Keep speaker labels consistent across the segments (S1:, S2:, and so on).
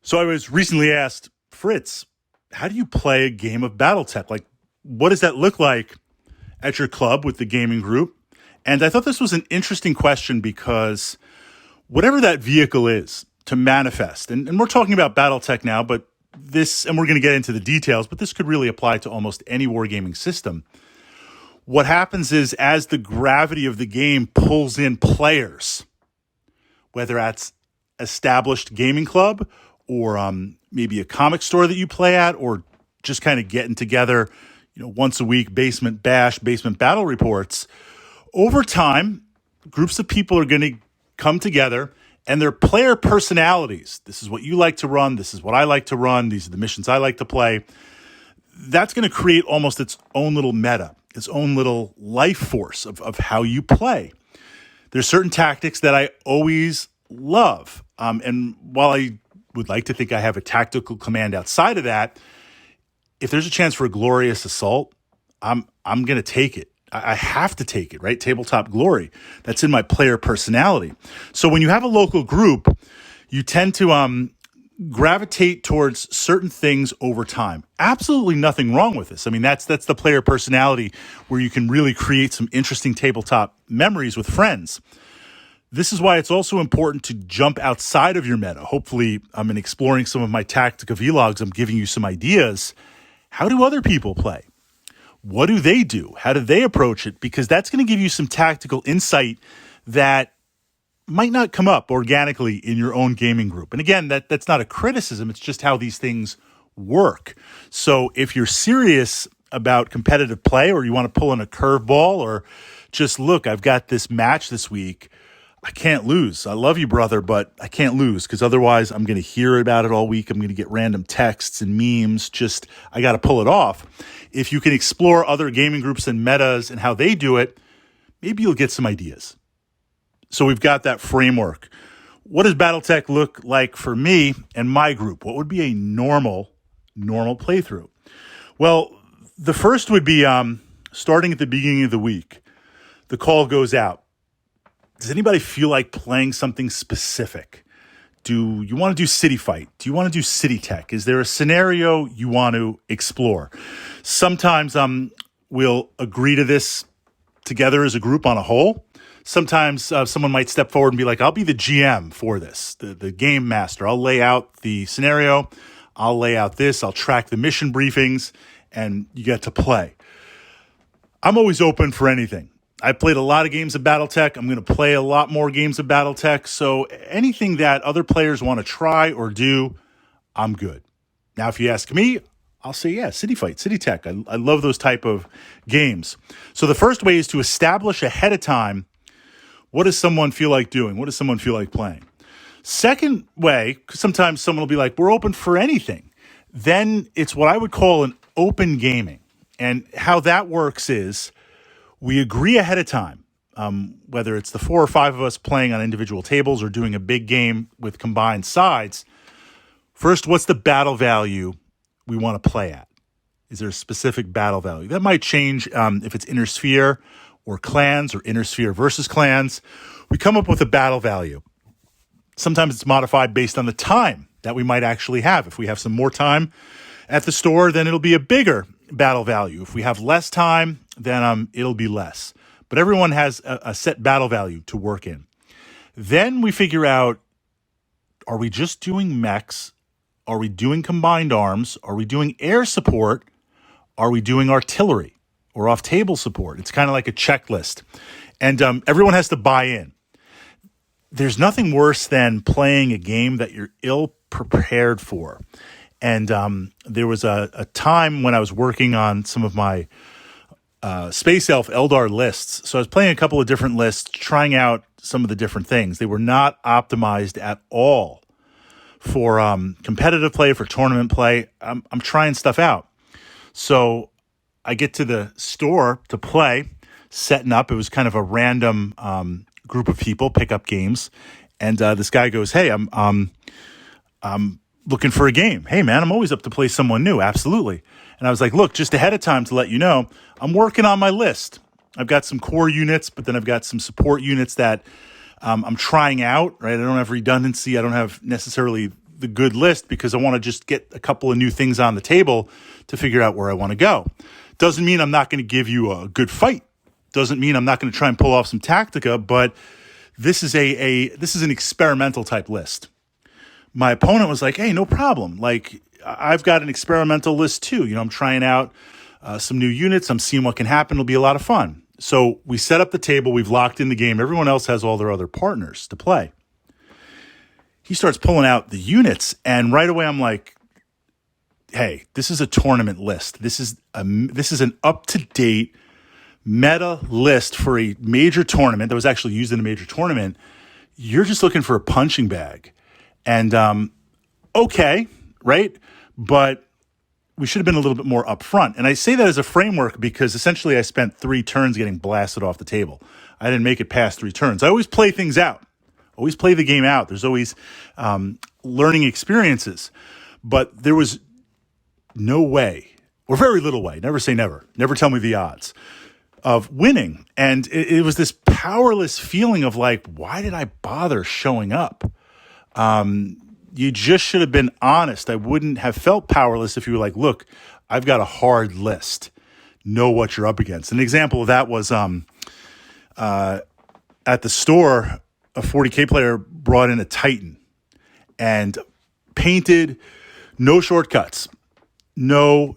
S1: So I was recently asked, Fritz, how do you play a game of Battletech? Like, what does that look like at your club with the gaming group? And I thought this was an interesting question because whatever that vehicle is to manifest, and we're talking about Battletech now, but this, and we're going to get into the details, but this could really apply to almost any wargaming system. What happens is as the gravity of the game pulls in players, whether that's established gaming club or maybe a comic store that you play at, or just kind of getting together, once a week, basement bash, basement battle reports. Over time, groups of people are going to come together and their player personalities. This is what you like to run. This is what I like to run. These are the missions I like to play. That's going to create almost its own little meta, its own little life force of how you play. There's certain tactics that I always love. And while I would like to think I have a tactical command outside of that, if there's a chance for a glorious assault, I'm going to take it. I have to take it, right? Tabletop glory. That's in my player personality. So when you have a local group, you tend to gravitate towards certain things over time. Absolutely nothing wrong with this. I mean, that's the player personality where you can really create some interesting tabletop memories with friends. This is why it's also important to jump outside of your meta. Hopefully, in exploring some of my Tactica vlogs, I'm giving you some ideas. How do other people play? What do they do? How do they approach it? Because that's going to give you some tactical insight that might not come up organically in your own gaming group. And again, that's not a criticism. It's just how these things work. So if you're serious about competitive play, or you want to pull in a curveball, or just look, I've got this match this week, I can't lose. I love you, brother, but I can't lose because otherwise I'm going to hear about it all week. I'm going to get random texts and memes. I got to pull it off. If you can explore other gaming groups and metas and how they do it, maybe you'll get some ideas. So we've got that framework. What does Battletech look like for me and my group? What would be a normal playthrough? Well, the first would be starting at the beginning of the week. The call goes out. Does anybody feel like playing something specific? Do you want to do city fight? Do you want to do city tech? Is there a scenario you want to explore? Sometimes we'll agree to this together as a group on a whole. Sometimes someone might step forward and be like, I'll be the GM for this, the game master. I'll lay out the scenario. I'll lay out this. I'll track the mission briefings, and you get to play. I'm always open for anything. I played a lot of games of Battletech. I'm going to play a lot more games of Battletech. So anything that other players want to try or do, I'm good. Now, if you ask me, I'll say, yeah, City Fight, City Tech. I love those type of games. So the first way is to establish ahead of time, what does someone feel like doing? What does someone feel like playing? Second way, because sometimes someone will be like, we're open for anything. Then it's what I would call an open gaming. And how that works is, we agree ahead of time, whether it's the 4 or 5 of us playing on individual tables or doing a big game with combined sides. First, what's the battle value we want to play at? Is there a specific battle value? That might change if it's inner sphere or clans, or inner sphere versus clans. We come up with a battle value. Sometimes it's modified based on the time that we might actually have. If we have some more time at the store, then it'll be a bigger battle value. If we have less time, then it'll be less. But everyone has a set battle value to work in. Then we figure out, are we just doing mechs? Are we doing combined arms? Are we doing air support? Are we doing artillery or off-table support? It's kind of like a checklist. And everyone has to buy in. There's nothing worse than playing a game that you're ill-prepared for. And there was a time when I was working on some of my Space Elf Eldar lists. So I was playing a couple of different lists, trying out some of the different things. They were not optimized at all for competitive play, for tournament play. I'm trying stuff out. So I get to the store to play, setting up. It was kind of a random group of people, pick up games. And this guy goes, hey, I'm looking for a game. Hey, man, I'm always up to play someone new. Absolutely. And I was like, look, just ahead of time to let you know, I'm working on my list. I've got some core units, but then I've got some support units that I'm trying out, right? I don't have redundancy. I don't have necessarily the good list because I want to just get a couple of new things on the table to figure out where I want to go. Doesn't mean I'm not going to give you a good fight. Doesn't mean I'm not going to try and pull off some tactica, but this is this is an experimental type list. My opponent was like, hey, no problem. Like, I've got an experimental list too. I'm trying out some new units. I'm seeing what can happen. It'll be a lot of fun. So we set up the table. We've locked in the game. Everyone else has all their other partners to play. He starts pulling out the units, and right away I'm like, hey, this is a tournament list. This is an up-to-date meta list for a major tournament that was actually used in a major tournament. You're just looking for a punching bag. And okay, right? But we should have been a little bit more upfront. And I say that as a framework because essentially I spent 3 turns getting blasted off the table. I didn't make it past 3 turns. I always play things out. Always play the game out. There's always learning experiences. But there was no way, or very little way, never say never, never tell me the odds, of winning. And it was this powerless feeling of like, why did I bother showing up? You just should have been honest. I wouldn't have felt powerless if you were like, look, I've got a hard list. Know what you're up against. An example of that was at the store, a 40K player brought in a Titan and painted, no shortcuts. Remove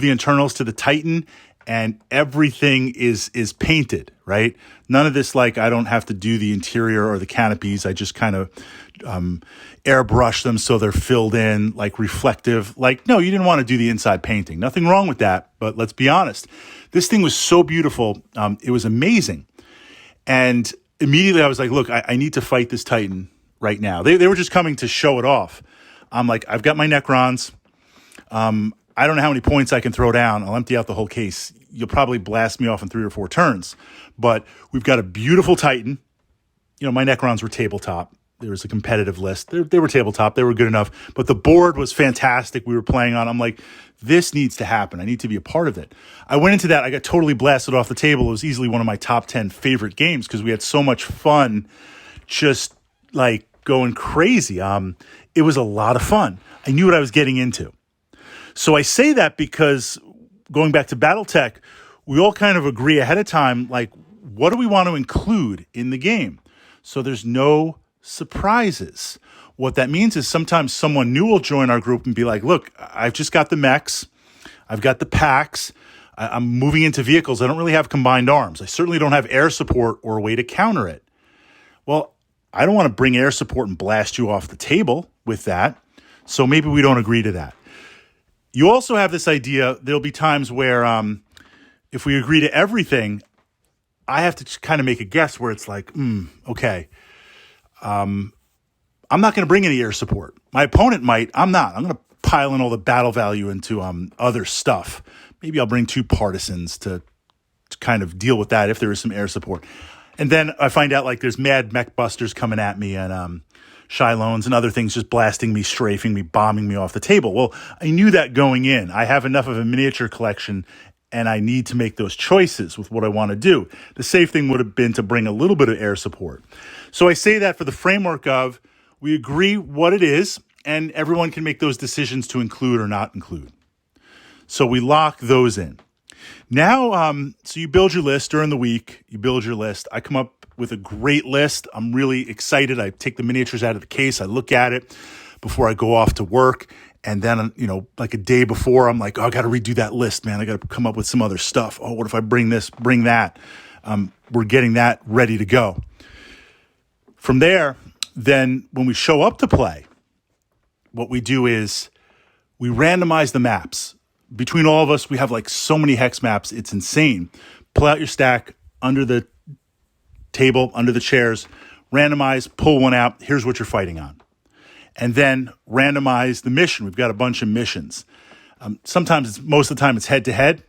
S1: the internals to the Titan and everything is painted, right? None of this like I don't have to do the interior or the canopies. I just kind of airbrush them so they're filled in, like reflective. Like, no, you didn't want to do the inside painting. Nothing wrong with that, but let's be honest. This thing was so beautiful. It was amazing. And immediately I was like, look, I need to fight this Titan right now. They were just coming to show it off. I'm like, I've got my Necrons. I don't know how many points I can throw down. I'll empty out the whole case. You'll probably blast me off in 3 or 4 turns. But we've got a beautiful Titan. My Necrons were tabletop. There was a competitive list. They were tabletop. They were good enough. But the board was fantastic. We were playing on. I'm like, this needs to happen. I need to be a part of it. I went into that. I got totally blasted off the table. It was easily one of my top 10 favorite games because we had so much fun just like going crazy. It was a lot of fun. I knew what I was getting into. So I say that because going back to Battletech, we all kind of agree ahead of time, like, what do we want to include in the game? So there's no surprises. What that means is sometimes someone new will join our group and be like, look, I've just got the mechs. I've got the packs. I'm moving into vehicles. I don't really have combined arms. I certainly don't have air support or a way to counter it. Well, I don't want to bring air support and blast you off the table with that. So maybe we don't agree to that. You also have this idea, there'll be times where if we agree to everything, I have to kind of make a guess where it's like, okay, I'm not going to bring any air support. My opponent might, I'm not. I'm going to pile in all the battle value into other stuff. Maybe I'll bring 2 partisans to kind of deal with that if there is some air support. And then I find out like there's mad mech busters coming at me and Shilones and other things just blasting me, strafing me, bombing me off the table. Well, I knew that going in. I have enough of a miniature collection and I need to make those choices with what I want to do. The safe thing would have been to bring a little bit of air support. So I say that for the framework of we agree what it is and everyone can make those decisions to include or not include. So we lock those in. Now, so you build your list during the week. You build your list. I come up with a great list. I'm really excited. I take the miniatures out of the case. I look at it before I go off to work. And then, like a day before, I'm like, oh, I got to redo that list, man. I got to come up with some other stuff. Oh, what if I bring this, bring that? We're getting that ready to go. From there, then when we show up to play, what we do is we randomize the maps. Between all of us, we have like so many hex maps. It's insane. Pull out your stack under the table, under the chairs, randomize, pull one out. Here's what you're fighting on. And then randomize the mission. We've got a bunch of missions. Most of the time it's head to head,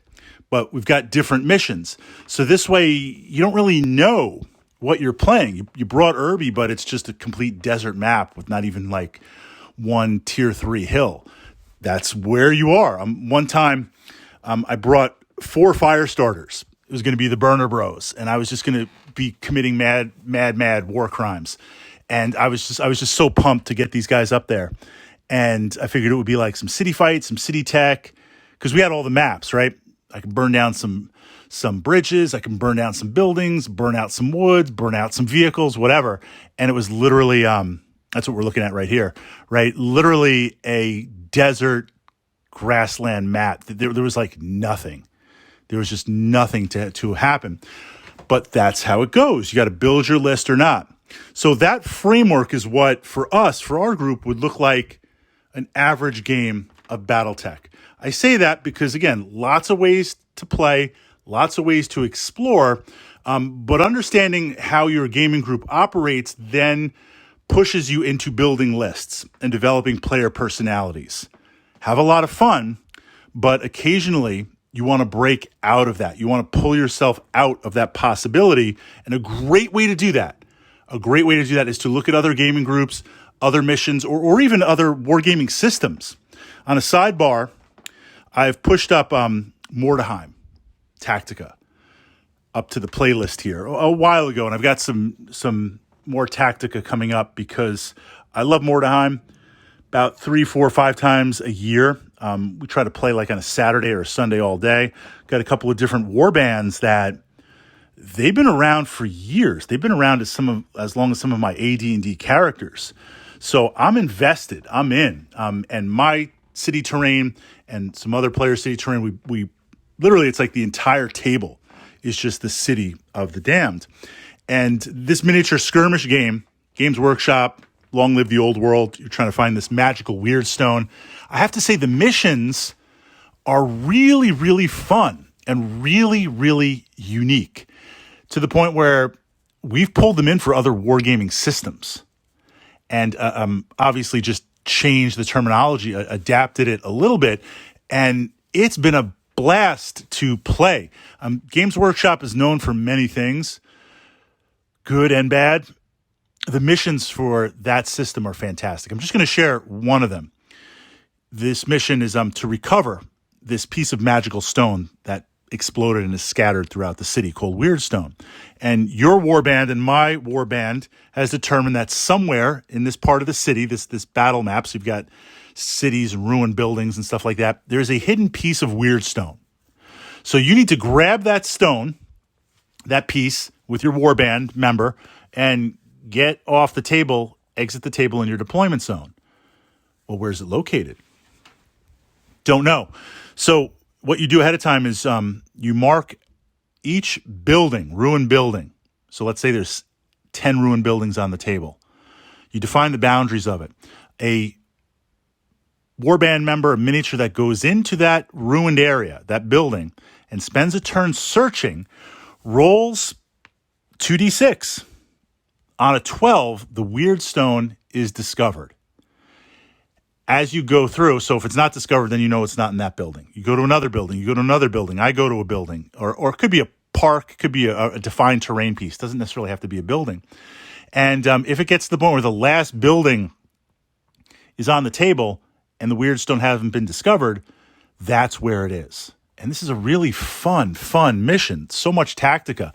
S1: but we've got different missions. So this way you don't really know what you're playing. You brought Irby, but it's just a complete desert map with not even like one tier 3 hill. That's where you are. One time I brought 4 fire starters. It was going to be the Burner Bros. And I was just going to be committing mad war crimes. And I was just so pumped to get these guys up there. And I figured it would be like some city fights, some city tech, because we had all the maps, right? I can burn down some bridges, I can burn down some buildings, burn out some woods, burn out some vehicles, whatever. And it was literally, that's what we're looking at right here, right? Literally a desert grassland map. There was like nothing. There was just nothing to happen. But that's how it goes. You got to build your list or not. So that framework is what, for us, for our group, would look like an average game of Battletech. I say that because, again, lots of ways to play, lots of ways to explore, but understanding how your gaming group operates then pushes you into building lists and developing player personalities. Have a lot of fun, but occasionally you want to break out of that. You want to pull yourself out of that possibility, and a great way to do that is to look at other gaming groups, other missions, or even other wargaming systems. On a sidebar, I've pushed up Mordheim, Tactica, up to the playlist here a while ago, and I've got some more Tactica coming up because I love Mordheim. About 3, 4, 5 times a year, we try to play like on a Saturday or a Sunday all day. Got a couple of different war bands that they've been around for years. They've been around as long as some of my AD&D characters. So I'm invested. I'm in. And my city terrain and some other players' city terrain, we literally, it's like the entire table is just the city of the damned. And this miniature skirmish game, Games Workshop, long live the old world. You're trying to find this magical weird stone. I have to say the missions are really, really fun and really, really unique to the point where we've pulled them in for other wargaming systems and obviously just changed the terminology, adapted it a little bit, and it's been a blast to play. Games Workshop is known for many things, good and bad. The missions for that system are fantastic. I'm just going to share one of them. This mission is to recover this piece of magical stone that exploded and is scattered throughout the city called Weirdstone. And your warband and my warband has determined that somewhere in this part of the city, this battle map, so you've got cities and ruined buildings and stuff like that, there's a hidden piece of Weirdstone. So you need to grab that stone, that piece, with your warband member and get off the table, exit the table in your deployment zone. Well, where's it located? Don't know. So what you do ahead of time is you mark each building, ruined building. So let's say there's 10 ruined buildings on the table. You define the boundaries of it. A warband member, a miniature that goes into that ruined area, that building, and spends a turn searching, rolls 2d6. On a 12, the weird stone is discovered. As you go through, so if it's not discovered, then you know it's not in that building. You go to another building, you go to another building, I go to a building, or it could be a park, could be a defined terrain piece. Doesn't necessarily have to be a building. And if it gets to the point where the last building is on the table and the weird stone hasn't been discovered, that's where it is. And this is a really fun mission. So much Tactica.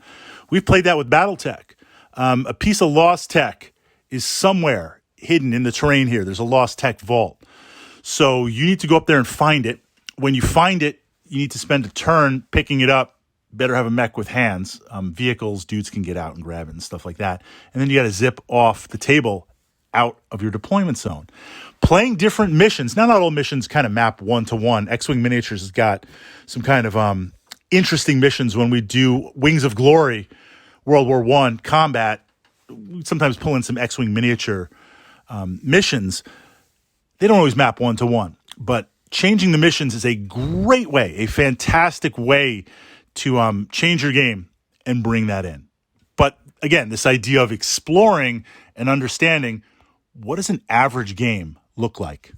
S1: We've played that with Battletech. A piece of lost tech is somewhere hidden in the terrain here. There's a lost tech vault. So you need to go up there and find it. When you find it, you need to spend a turn picking it up. Better have a mech with hands. Vehicles, dudes can get out and grab it and stuff like that. And then you got to zip off the table out of your deployment zone. Playing different missions. Now, not all missions kind of map one-to-one. X-Wing Miniatures has got some kind of interesting missions when we do Wings of Glory, World War I combat. We sometimes pull in some X-Wing miniature missions. They don't always map one-to-one, but changing the missions is a great way, a fantastic way to change your game and bring that in. But again, this idea of exploring and understanding, what does an average game look like?